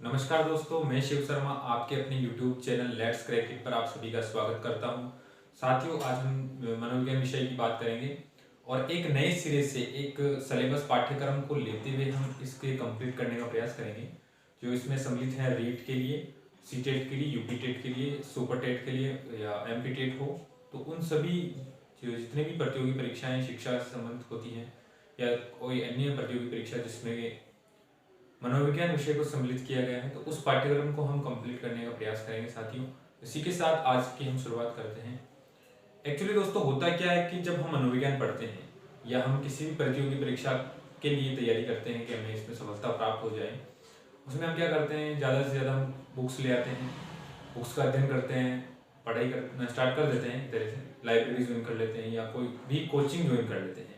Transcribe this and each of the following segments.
नमस्कार दोस्तों, मैं शिव शर्मा आपके अपने YouTube channel let's crack it पर आप सभी का स्वागत करता हूं। साथियों, आज हम मनोविज्ञान विषय की बात करेंगे और एक नए सिरे से एक सिलेबस पाठ्यक्रम को लेते हुए हम इसके कंप्लीट करने का प्रयास करेंगे। जो इसमें सम्मिलित हैं रीट के लिए, सी टेट के लिए, यूपी टेट के लिए, सुपर टेट के लिए या एमपी टेट हो, तो उन सभी जो जितने भी प्रतियोगी परीक्षाएं शिक्षा से संबंधित होती हैं या कोई अन्य प्रतियोगी परीक्षा जिसमें मनोविज्ञान विषय को सम्मिलित किया गया है, तो उस पाठ्यक्रम को हम कंप्लीट करने का प्रयास करेंगे साथियों। इसी के साथ आज की हम शुरुआत करते हैं। एक्चुअली दोस्तों, होता क्या है कि जब हम मनोविज्ञान पढ़ते हैं या हम किसी भी प्रतियोगी परीक्षा के लिए तैयारी करते हैं कि हमें इसमें सफलता प्राप्त हो जाए, उसमें हम क्या करते हैं, ज़्यादा से ज़्यादा हम बुक्स ले आते हैं, बुक्स का अध्ययन करते हैं, पढ़ाई करना स्टार्ट कर देते हैं, एक तरह से लाइब्रेरी ज्वाइन कर लेते हैं या कोई भी कोचिंग ज्वाइन कर लेते हैं।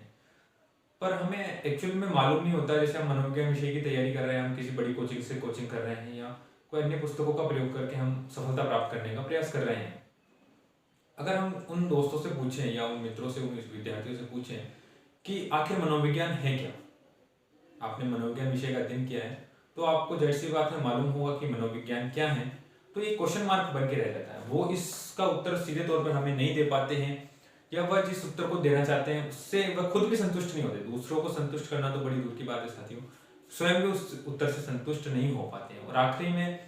पर हमें एक्चुअल में मालूम नहीं होता, जैसे हम मनोविज्ञान विषय की तैयारी कर रहे हैं, हम किसी बड़ी कोचिंग से कोचिंग कर रहे हैं या कोई अन्य पुस्तकों का प्रयोग करके हम सफलता प्राप्त करने का प्रयास कर रहे हैं। अगर हम उन दोस्तों से पूछें या उन मित्रों से, उन विद्यार्थियों से पूछें कि आखिर मनोविज्ञान है क्या, आपने मनोविज्ञान विषय का अध्ययन किया है तो आपको जाहिर सी बात है मालूम होगा कि मनोविज्ञान क्या है। तो ये क्वेश्चन मार्क बन के रह जाता है, वो इसका उत्तर सीधे तौर पर हमें नहीं दे पाते हैं या वह जिस उत्तर को देना चाहते हैं उससे वह खुद भी संतुष्ट नहीं होते। दूसरों को संतुष्ट करना तो बड़ी दूर की बात है साथियों, स्वयं भी उस उत्तर से संतुष्ट नहीं हो पाते हैं और आखिरी में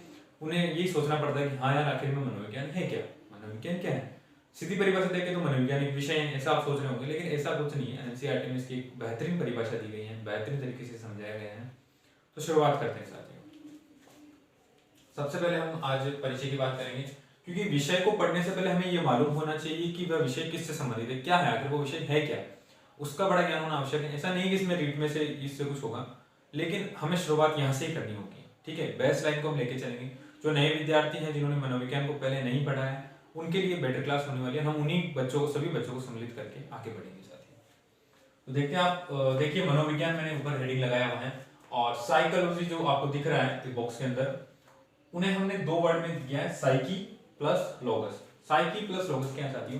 उन्हें यही सोचना पड़ता है कि हाँ यार, आखिर में मनोविज्ञान है क्या, मनोविज्ञान क्या है। सीधी परिभाषा देखें तो मनोविज्ञान एक विषय है, ऐसा आप सोच रहे होंगे, लेकिन ऐसा कुछ नहीं है। एनसीईआरटी में इसकी एक बेहतरीन परिभाषा दी गई है, बेहतरीन तरीके से समझाया गया है। तो शुरुआत करते हैं साथियों। सबसे पहले हम आज परिचय की बात करेंगे, क्योंकि विषय को पढ़ने से पहले हमें यह मालूम होना चाहिए कि वह विषय किससे संबंधित है, क्या है, आखिर वो विषय है क्या, उसका बड़ा ज्ञान होना आवश्यक है। ऐसा नहीं कि इसमें रीट में से इससे कुछ होगा, लेकिन हमें शुरुआत यहाँ से ही करनी होगी। ठीक है, बेस्ट लाइन को हम लेके चलेंगे। जो नए विद्यार्थी हैं जिन्होंने मनोविज्ञान को पहले नहीं पढ़ा है, उनके लिए बेटर क्लास होने वाली है। हम उन्हीं बच्चों, सभी बच्चों को सम्मिलित करके आगे बढ़ेंगे साथियों। तो देखते हैं, आप देखिए मनोविज्ञान मैंने ऊपर हेडिंग लगाया हुआ है और साइकोलॉजी जो आपको दिख रहा है बॉक्स के अंदर, उन्हें हमने दो वर्ड में दिया है, साइकी प्लस लोगस। साइकी प्लस लोगस क्या है साथियों?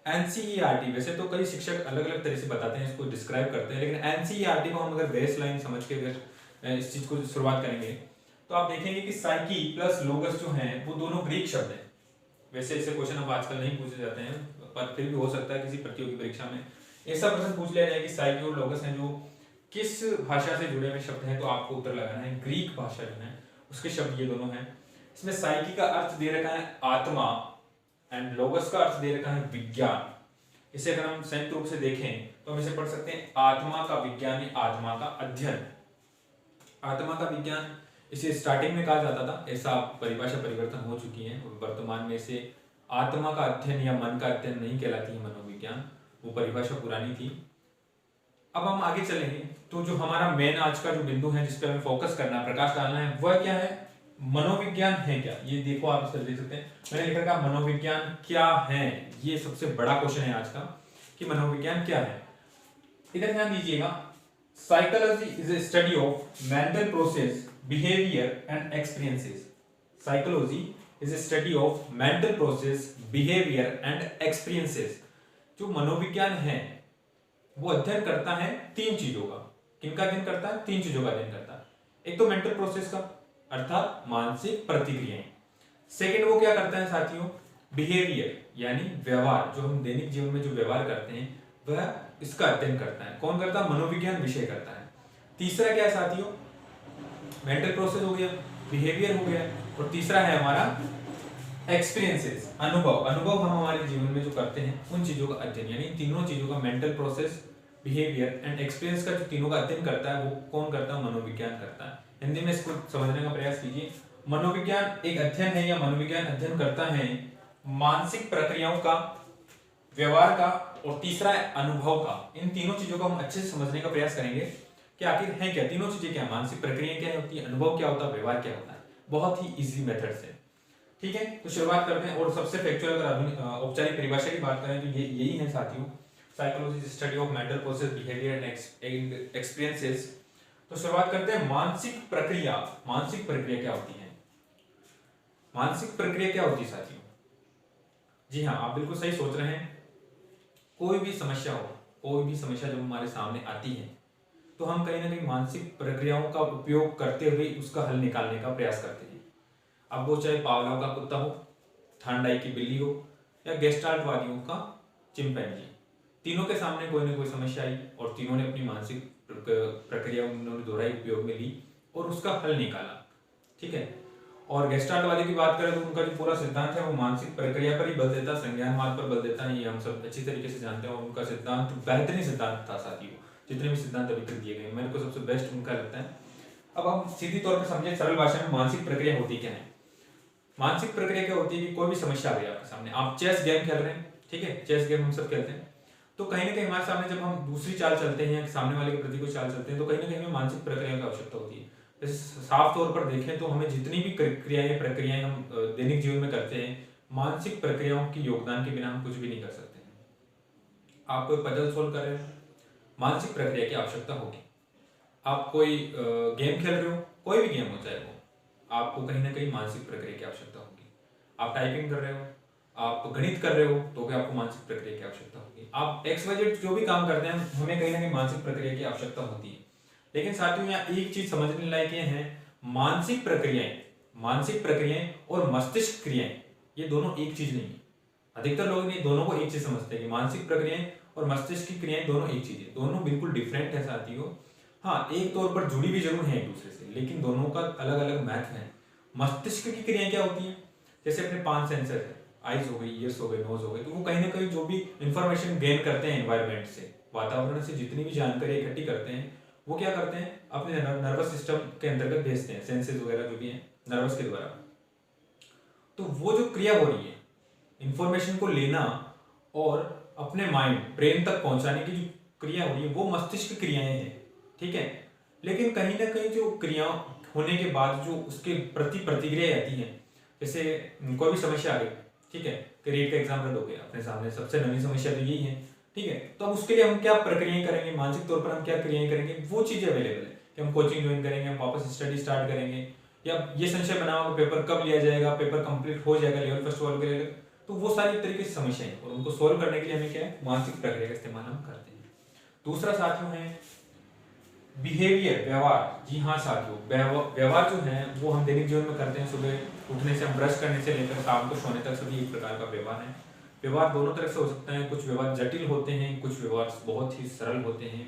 एनसीईआरटी, वैसे तो कई शिक्षक अलग अलग तरह से बताते हैं, इसको डिस्क्राइब करते हैं, लेकिन एनसीईआरटी को हम अगर बेस लाइन समझ के अगर इस चीज को शुरुआत करेंगे तो आप देखेंगे कि साइकी प्लस लोगस जो है वो दोनों ग्रीक शब्द हैं। वैसे ऐसे क्वेश्चन अब आजकल नहीं पूछे जाते हैं, पर फिर भी हो सकता है किसी प्रतियोगी परीक्षा में ऐसा प्रश्न पूछ लिया जाए कि साइकी और लोगस हैं जो किस भाषा से जुड़े हुए शब्द हैं, तो आपको उत्तर लगाना है ग्रीक भाषा जो है उसके शब्द ये दोनों हैं। इसमें साइकी का अर्थ दे रखा है आत्मा एंड लोगस का अर्थ दे रखा है विज्ञान। इसे अगर हम संयुक्त रूप से देखें तो हम इसे पढ़ सकते हैं आत्मा का विज्ञान या आत्मा का अध्ययन। आत्मा का विज्ञान इसे स्टार्टिंग में कहा जाता था, ऐसा परिभाषा परिवर्तन हो चुकी है। वर्तमान में इसे आत्मा का अध्ययन या मन का अध्ययन नहीं कहलाती है मनोविज्ञान, वो परिभाषा पुरानी थी। अब हम आगे चलेंगे तो जो हमारा मेन आज का जो बिंदु है, जिस पे हमें फोकस करना है, प्रकाश डालना है, वह क्या है? मनोविज्ञान है क्या? ये देखो, आप इसे देख सकते हैं, मैंने लिखा था मनोविज्ञान क्या है। ये सबसे बड़ा क्वेश्चन है आज का कि मनोविज्ञान क्या है। इधर ध्यान दीजिएगा, psychology is a study of mental process, behaviour and experiences. Psychology is a study of mental process, behaviour and experiences. जो मनोविज्ञान है वो अध्ययन करता है तीन चीजों का। किनका अध्ययन करता है? तीन चीजों का अध्ययन करता है। एक तो मेंटल प्रोसेस का, अर्थात मानसिक प्रतिक्रियाएं। सेकंड, वो क्या करता है साथियों? बिहेवियर यानी व्यवहार, जो हम दैनिक जीवन में जो व्यवहार करते हैं वह इसका अध्ययन करता है। कौन करता है? मनोविज्ञान विषय करता है। तीसरा क्या है साथियों? मेंटल प्रोसेस हो गया, बिहेवियर हो गया, और तीसरा है हमारा एक्सपीरियंसेस, अनुभव। अनुभव हम हमारे जीवन में जो करते हैं उन चीजों का अध्ययन, यानी तीनों चीजों का, mental process, behaviour and experience का जो तीनों का अध्ययन करता है वो कौन करता है? मनोविज्ञान करता है। हिंदी में इसको समझने का प्रयास कीजिए। मनोविज्ञान एक अध्ययन है या मनोविज्ञान अध्ययन करता है मानसिक प्रक्रियाओं का, व्यवहार का, और तीसरा है अनुभव का। इन तीनों चीजों को हम अच्छे से समझने का प्रयास करेंगे कि आखिर है क्या, तीनों चीजें क्या, मानसिक प्रक्रिया क्या होती है, अनुभव क्या होता है, व्यवहार क्या होता है, बहुत ही इजी मेथड से। ठीक है, तो शुरुआत करते हैं। और सबसे फैक्चुअल अगर औपचारिक परिभाषा की बात करें तो ये यही है साथियों, psychology is study of mental process, behaviour and experiences. तो शुरुआत करते हैं मानसिक प्रक्रिया। मानसिक प्रक्रिया क्या होती है? मानसिक प्रक्रिया क्या होती है साथियों? जी हाँ, आप बिल्कुल सही सोच रहे हैं। कोई भी समस्या हो, कोई भी समस्या जब हमारे सामने आती है तो हम कहीं ना कहीं मानसिक प्रक्रियाओं का उपयोग करते हुए उसका हल निकालने का प्रयास करते हैं। अब वो चाहे पावलोव का कुत्ता हो, थांडाई की बिल्ली हो, या गेस्टाल्टवादियों का चिंपैंजी, तीनों के सामने कोई ना कोई समस्या आई और तीनों ने अपनी मानसिक प्रक्रिया उन्होंने दोहराई, उपयोग में ली और उसका हल निकाला। ठीक है। और गेस्टाल्टवादी की बात करें तो उनका जो पूरा सिद्धांत है वो मानसिक प्रक्रिया पर ही बल देता है, संज्ञानवाद पर बल देता है। ये हम सब अच्छी तरीके से जानते हैं और उनका सिद्धांत बेहतरीन सिद्धांत था साथियों। जितने भी सिद्धांत अभी तक दिए गए मेरे को सबसे बेस्ट उनका लगता है। अब हम सीधी तौर पर समझे सरल भाषा में मानसिक प्रक्रिया होती क्या है। मानसिक प्रक्रिया क्या होती है कि कोई भी समस्या आ गई आपके सामने, आप चेस गेम खेल रहे हैं, ठीक है, चेस गेम हम सब खेलते हैं, तो कहीं ना कहीं हमारे सामने जब हम दूसरी चाल चलते हैं, सामने वाले के प्रति कोई चाल चलते हैं, तो कहीं ना कहीं हमें मानसिक प्रक्रिया की आवश्यकता होती है। जैसे साफ तौर पर देखें तो हमें जितनी भी प्रक्रियाएं हम दैनिक जीवन में करते हैं, मानसिक प्रक्रियाओं की योगदान के बिना हम कुछ भी नहीं कर सकते हैं। आप कोई पजल सोल्व कर रहे हो, मानसिक प्रक्रिया की आवश्यकता होगी। आप कोई गेम खेल रहे हो, कोई भी गेम हो चाहे वो, आपको कहीं ना कहीं मानसिक प्रक्रिया की आवश्यकता होगी। आप टाइपिंग कर रहे हो, आप गणित कर रहे हो, तो भी आपको मानसिक प्रक्रिया की आवश्यकता होगी। आप XYZ जो भी काम करते हैं, हमें कहीं ना कहीं मानसिक प्रक्रिया की आवश्यकता होती है। लेकिन साथियों यहाँ एक चीज समझने लायक ये है, मानसिक प्रक्रियाएं और मस्तिष्क क्रियाएं ये दोनों एक चीज नहीं है। अधिकतर लोग ये दोनों को एक चीज समझते हैं कि मानसिक प्रक्रियाएं और मस्तिष्क की क्रियाएं दोनों एक चीज है। दोनों बिल्कुल डिफरेंट है साथियों। हाँ, एक तौर पर जुड़ी भी जरूर है एक दूसरे से, लेकिन दोनों का अलग अलग महत्व है। मस्तिष्क की क्रियाएं क्या होती है, जैसे अपने 5 सेंसर है, आईज हो गई, ईयर्स हो गए, नोज हो गए, तो वो कहीं ना कहीं जो भी इंफॉर्मेशन गेन करते हैं एनवायरमेंट से, वातावरण से जितनी भी जानकारी इकट्ठी करते हैं, वो क्या करते हैं अपने नर्वस सिस्टम के अंतर्गत भेजते हैं, सेंसेस वगैरह जो भी हैं नर्वस के द्वारा। तो वो जो क्रिया हो रही है इंफॉर्मेशन को लेना और अपने माइंड ब्रेन तक पहुंचाने की जो क्रिया हो रही है, वो मस्तिष्क क्रियाएं हैं। ठीक है। लेकिन कहीं ना कहीं जो क्रिया होने के बाद जो उसके प्रति प्रतिक्रिया आती है, जैसे कोई भी समस्या आ गई, ठीक है, नीट का एग्जाम रद्द हो गया, अपने सामने सबसे नई समस्या तो यही है। ठीक है। तो अब उसके लिए हम क्या प्रक्रियाएं करेंगे, मानसिक तौर पर हम क्या क्रियाएं करेंगे, वो चीजें अवेलेबल है कि हम कोचिंग ज्वाइन करेंगे, हम वापस स्टडी स्टार्ट करेंगे, या ये संशय बनाओ पेपर कब लिया जाएगा, पेपर कंप्लीट हो जाएगा लेवल फर्स्ट वाले के लिए। तो वो सारी तरीके से समस्याएं और उनको सोल्व करने के लिए हमें क्या है, मानसिक प्रक्रिया का इस्तेमाल हम करते हैं। दूसरा साथियों है बिहेवियर, व्यवहार। जी हाँ साथियों, व्यवहार जो है वो हम दैनिक जीवन में करते हैं। सुबह उठने से, हम ब्रश करने से लेकर शाम को सोने तक सभी एक प्रकार का व्यवहार है। व्यवहार दोनों तरह से हो सकता है, कुछ व्यवहार जटिल होते हैं, कुछ व्यवहार बहुत ही सरल होते हैं।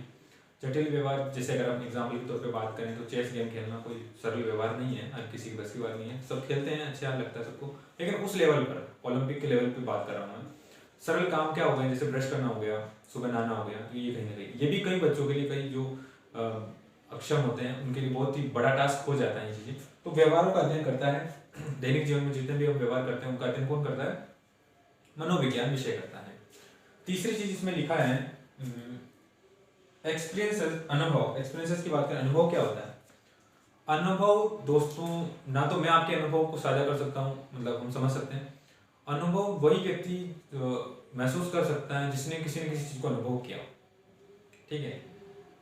जटिल व्यवहार जैसे अगर हम एग्जाम्पल के तौर पे बात करें तो चेस गेम खेलना कोई सरल व्यवहार नहीं है, हर किसी की बस की बात नहीं है, सब खेलते हैं, अच्छा लगता है सबको, लेकिन उस लेवल पर, ओलंपिक के लेवल पे बात कर रहा हूँ मैं। सरल काम क्या हो गया, जैसे ब्रश करना हो गया, सुबह नहाना हो गया, तो ये कहीं ना कहीं, ये भी कई बच्चों के लिए, कई जो अक्षम होते हैं उनके लिए बहुत ही बड़ा टास्क हो जाता है ये चीजें। तो व्यवहारों का अध्ययन करता है दैनिक जीवन में, जितने भी हम व्यवहार करते हैं उनका अध्ययन कौन करता है, मनोविज्ञान विषय करता है। तीसरी चीज इसमें लिखा है एक्सपीरियंसेस, अनुभव। एक्सपीरियंसेस की बात करें, अनुभव क्या होता है। अनुभव दोस्तों, ना तो मैं आपके अनुभव को साझा कर सकता हूँ, मतलब हम समझ सकते हैं, अनुभव वही व्यक्ति महसूस कर सकता है जिसने किसी न किसी चीज को अनुभव किया। ठीक है,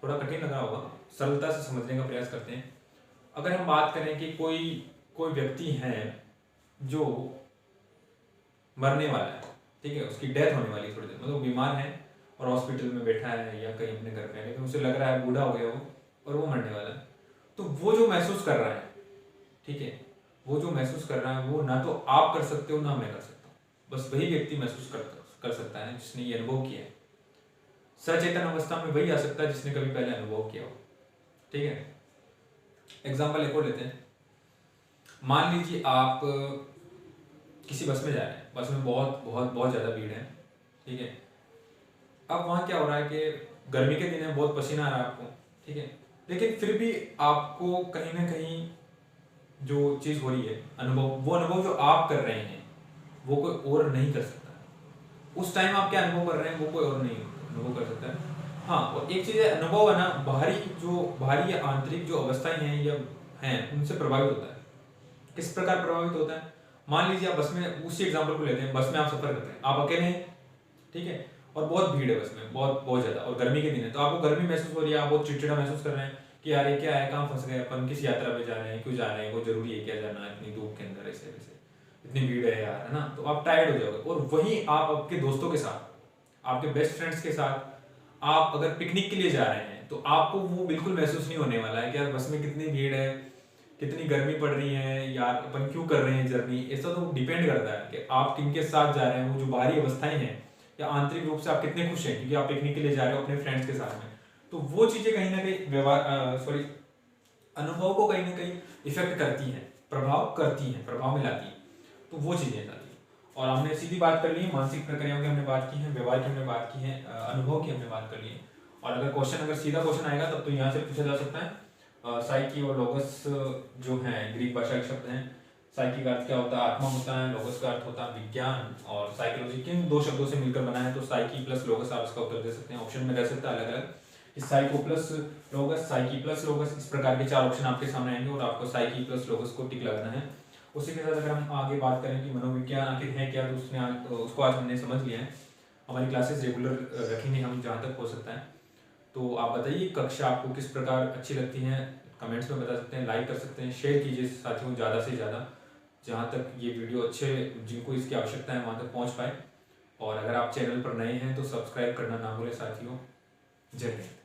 थोड़ा कठिन लगा होगा, सरलता से समझने का प्रयास करते हैं। अगर हम बात करें कि कोई व्यक्ति है जो मरने वाला है, ठीक है, उसकी डेथ होने वाली है थोड़ी देर, मतलब बीमार है और हॉस्पिटल में बैठा है या कहीं अपने घर पे है, लेकिन उसे लग रहा है बूढ़ा हो गया वो और वो मरने वाला है, तो वो जो महसूस कर रहा है, ठीक है, वो जो महसूस कर रहा है वो ना तो आप कर सकते हो ना मैं कर सकता हूँ, बस वही व्यक्ति महसूस कर सकता है जिसने ये अनुभव किया है। सचेतन अवस्था में वही आ सकता है जिसने कभी पहले अनुभव किया हो। ठीक है। एग्जाम्पल एक और लेते हैं। मान लीजिए आप किसी बस में जा रहे हैं, बस में बहुत बहुत बहुत ज़्यादा भीड़ है, ठीक है। अब वहाँ क्या हो रहा है कि गर्मी के दिन है, बहुत पसीना आ रहा है आपको, ठीक है, लेकिन फिर भी आपको कहीं ना कहीं जो चीज़ हो रही है, अनुभव, वो अनुभव जो आप कर रहे हैं वो कोई और नहीं कर सकता। उस टाइम आप क्या अनुभव कर रहे हैं वो कोई और नहीं अनुभव कर सकता है। हाँ, और एक चीज़ है, अनुभव है ना, बाहरी या आंतरिक जो अवस्थाएं हैं या हैं उनसे प्रभावित होता है। किस प्रकार प्रभावित होता है, मान लीजिए आप बस में, उसी एग्जाम्पल को लेते हैं, बस में आप सफर कर रहे हैं, आप अकेले हैं, ठीक है, और बहुत भीड़ है बस में, बहुत बहुत ज़्यादा, और गर्मी के दिन है, तो आपको गर्मी महसूस हो रही है, आप बहुत चिड़चिड़ा महसूस कर रहे हैं कि यार ये क्या है, कहाँ फंस गए अपन, किस यात्रा पे जा रहे हैं, क्यों जा रहे हैं, वो जरूरी है क्या जाना है इतनी धूप के अंदर, ऐसे वैसे, इतनी भीड़ है यार, है ना, तो आप टायर्ड हो जाओगे। और वहीं आप आपके दोस्तों के साथ, आपके बेस्ट फ्रेंड्स के साथ आप अगर पिकनिक के लिए जा रहे हैं, तो आपको वो बिल्कुल महसूस नहीं होने वाला है कि यार बस में कितनी भीड़ है, कितनी गर्मी पड़ रही है, यार अपन क्यों कर रहे हैं जर्नी। ऐसा तो डिपेंड करता है कि आप किनके साथ जा रहे हैं, वो जो बाहरी अवस्थाएं हैं या आंतरिक रूप से आप कितने खुश हैं क्योंकि आप पिकनिक के लिए जा रहे हो अपने फ्रेंड्स के साथ में। तो वो चीज़ें कहीं ना कहीं व्यवहार सॉरी अनुभव को कहीं ना कहीं इफेक्ट करती हैं, प्रभाव करती हैं, प्रभाव में लाती हैं। तो वो चीज़ें जाती हैं। और हमने सीधी बात कर ली है, मानसिक प्रक्रियाओं की हमने बात की है, व्यवहार की हमने बात की है, अनुभव की हमने बात कर ली है। और अगर सीधा क्वेश्चन आएगा तब तो यहाँ से पूछा जा सकता है साइकी और लोगस जो हैं ग्रीक भाषा के शब्द हैं। साइकी का अर्थ क्या होता है? आत्मा होता है। लोगस का अर्थ होता है विज्ञान। और साइकोलॉजी किन दो शब्दों से मिलकर बना है? तो साइकी प्लस लोगस आप इसका उत्तर दे सकते हैं। ऑप्शन में रह सकता है अलग अलग, साइको प्लस लोगस, साइकी प्लस लोगस, इस प्रकार के 4 ऑप्शन आपके सामने आएंगे और आपको साइकी प्लस लोगस को टिक लगाना है। उसी के साथ अगर हम आगे बात करें कि मनोविज्ञान आखिर है क्या, तो उसको आज हमने समझ लिया है। हमारी क्लासेस रेगुलर रखेंगे हम जहाँ तक हो सकता है। तो आप बताइए कक्षा आपको किस प्रकार अच्छी लगती हैं, कमेंट्स में बता सकते हैं, लाइक कर सकते हैं, शेयर कीजिए साथियों ज़्यादा से ज़्यादा, जहाँ तक ये वीडियो अच्छे जिनको इसकी आवश्यकता है वहाँ तक पहुँच पाए। और अगर आप चैनल पर नए हैं तो सब्सक्राइब करना ना भूलें साथियों। जय हिंद।